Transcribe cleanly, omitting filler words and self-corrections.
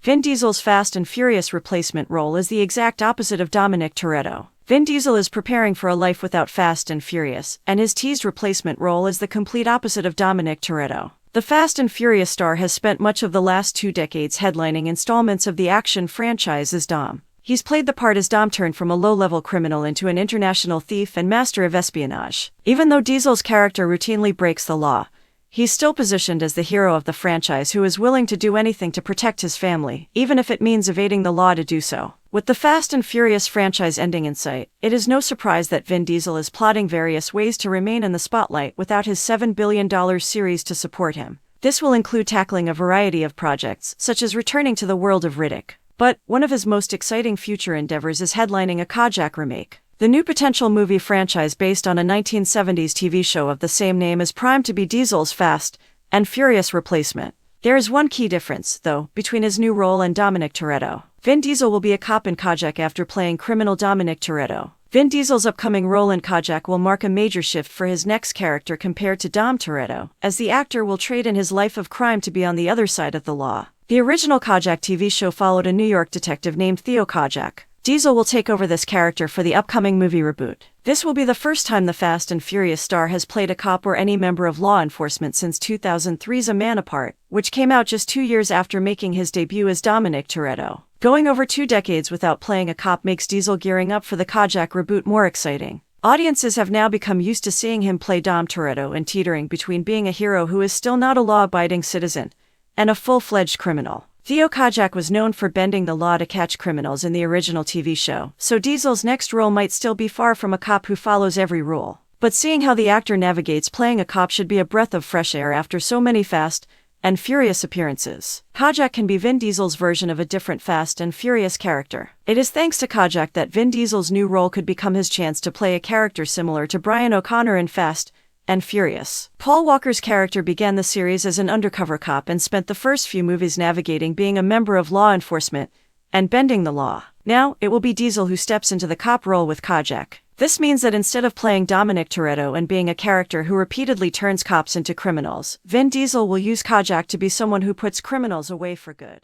Vin Diesel's Fast and Furious replacement role is the exact opposite of Dominic Toretto. Vin Diesel is preparing for a life without Fast and Furious, and his teased replacement role is the complete opposite of Dominic Toretto. The Fast and Furious star has spent much of the last 2 decades headlining installments of the action franchise as Dom. He's played the part as Dom turned from a low-level criminal into an international thief and master of espionage. Even though Diesel's character routinely breaks the law, he's still positioned as the hero of the franchise who is willing to do anything to protect his family, even if it means evading the law to do so. With the Fast and Furious franchise ending in sight, it is no surprise that Vin Diesel is plotting various ways to remain in the spotlight without his $7 billion series to support him. This will include tackling a variety of projects, such as returning to the world of Riddick. But one of his most exciting future endeavors is headlining a Kojak remake. The new potential movie franchise based on a 1970s TV show of the same name is primed to be Diesel's Fast and Furious replacement. There is one key difference, though, between his new role and Dominic Toretto. Vin Diesel will be a cop in Kojak after playing criminal Dominic Toretto. Vin Diesel's upcoming role in Kojak will mark a major shift for his next character compared to Dom Toretto, as the actor will trade in his life of crime to be on the other side of the law. The original Kojak TV show followed a New York detective named Theo Kojak. Diesel will take over this character for the upcoming movie reboot. This will be the first time the Fast and Furious star has played a cop or any member of law enforcement since 2003's A Man Apart, which came out just 2 years after making his debut as Dominic Toretto. Going over 2 decades without playing a cop makes Diesel gearing up for the Kojak reboot more exciting. Audiences have now become used to seeing him play Dom Toretto and teetering between being a hero who is still not a law-abiding citizen and a full-fledged criminal. Theo Kojak was known for bending the law to catch criminals in the original TV show, so Diesel's next role might still be far from a cop who follows every rule. But seeing how the actor navigates playing a cop should be a breath of fresh air after so many Fast and Furious appearances. Kojak can be Vin Diesel's version of a different Fast and Furious character. It is thanks to Kojak that Vin Diesel's new role could become his chance to play a character similar to Brian O'Connor in Fast and Furious. Paul Walker's character began the series as an undercover cop and spent the first few movies navigating being a member of law enforcement and bending the law. Now, it will be Diesel who steps into the cop role with Kojak. This means that instead of playing Dominic Toretto and being a character who repeatedly turns cops into criminals, Vin Diesel will use Kojak to be someone who puts criminals away for good.